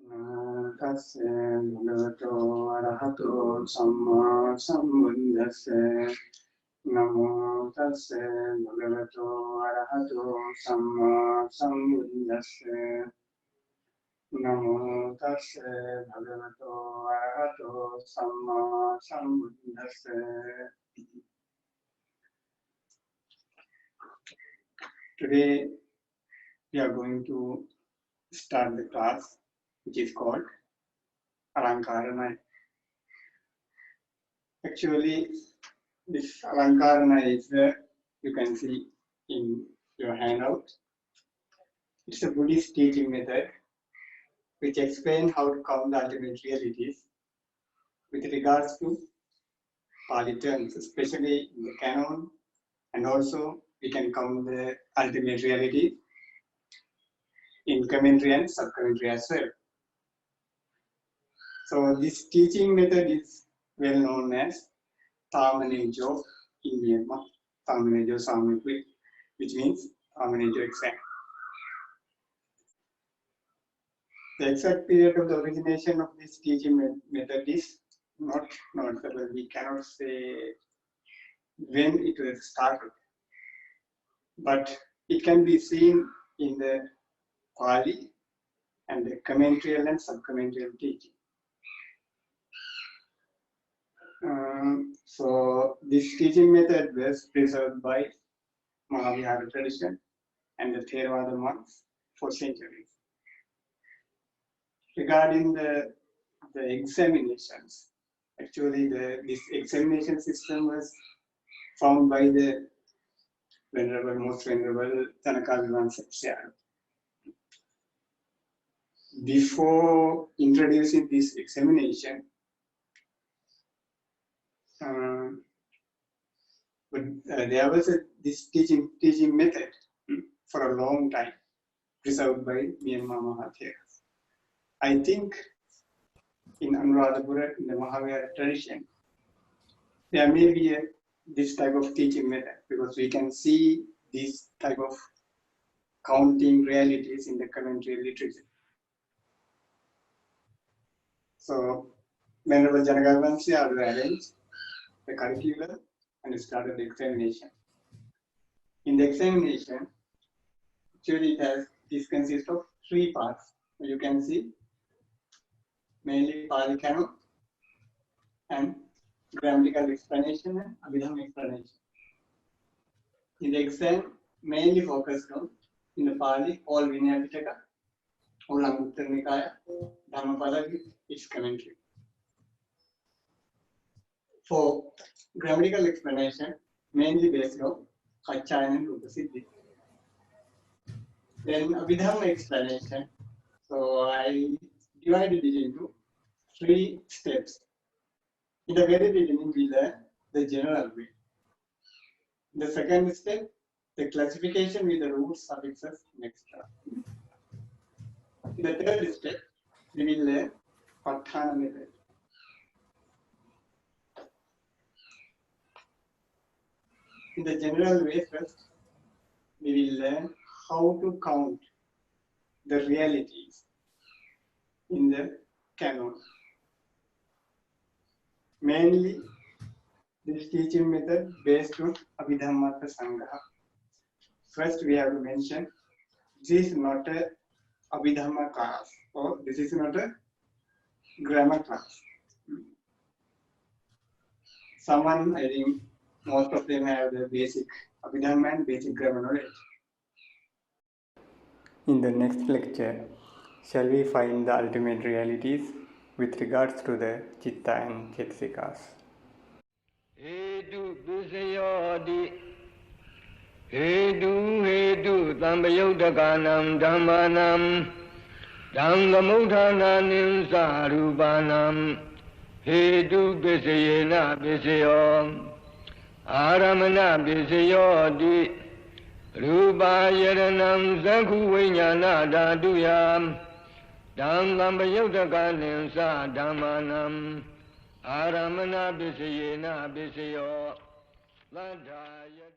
Namo tassa bhagavato arahato samma sambuddhassa. Namo tassa bhagavato arahato samma sambuddhassa. Namo tassa bhagavato arahato samma sambuddhassa. Today we are going to start the class which is called Alankara. Actually, this Alankara is you can see in your handout. It's a Buddhist teaching method which explains how to count the ultimate realities with regards to Pāli terms, especially in the canon, and also we can count the ultimate reality in commentary and sub-commentary as well. So this teaching method is well known as Tamanejo in Myanmar, Tamanejo Samikwi, which means Tamanejo exam. The exact period of the origination of this teaching method is not notable. We cannot say when it was started, but it can be seen in the Pāli and the commentarial and sub-commentarial teaching. So this teaching method was preserved by Mahavihara tradition and the Theravada monks for centuries. Regarding the examinations, actually this examination system was found by the most venerable Tanaka Sepsiar. Before introducing this examination, there was this teaching method for a long time preserved by Myanmar Mahatheras. I think in Anuradhapura, in the Mahavihara tradition, there may be this type of teaching method because we can see this type of counting realities in the commentary literature. So, Venerable Janagavansi arranged the curriculum and started the examination. In the examination, actually this consists of 3 parts. You can see mainly Pāli canon and grammatical explanation and Abhidhamma explanation. In the exam, mainly focused on in the Pāli, all Tripitaka, all Alaṅkāra, Dhammapada with its commentary. For grammatical explanation, mainly based on Kachayana and Rupasiddhi. Then Abhidhamma explanation, so I divided it into 3 steps. In the very beginning, we learn the general way. In the second step, the classification with the roots, suffixes, and extra. In the third step, we will learn Patthana method. In the general way first, we will learn how to count the realities in the canon. Mainly, this teaching method based on Abhidhamma Sangraha. First, we have to mention this is not a Abhidhamma class, or this is not a grammar class. Someone, I think, most of them have the basic Abhidhamma and basic grammar knowledge. In the next lecture, shall we find the ultimate realities with regards to the Chitta and Cetasikas? Hedu Bisayodi Hedu Tambayudakanam Dhammanam Dhangamudhananim Sarubanam Hedu Bisayena Bisayo Aramana Bisayodi Rupa Yaranam Zakhu Vinyana Daduyam Dhangambayudakanam Sadhamanam Aramana Bisayena Bisayo Ladaya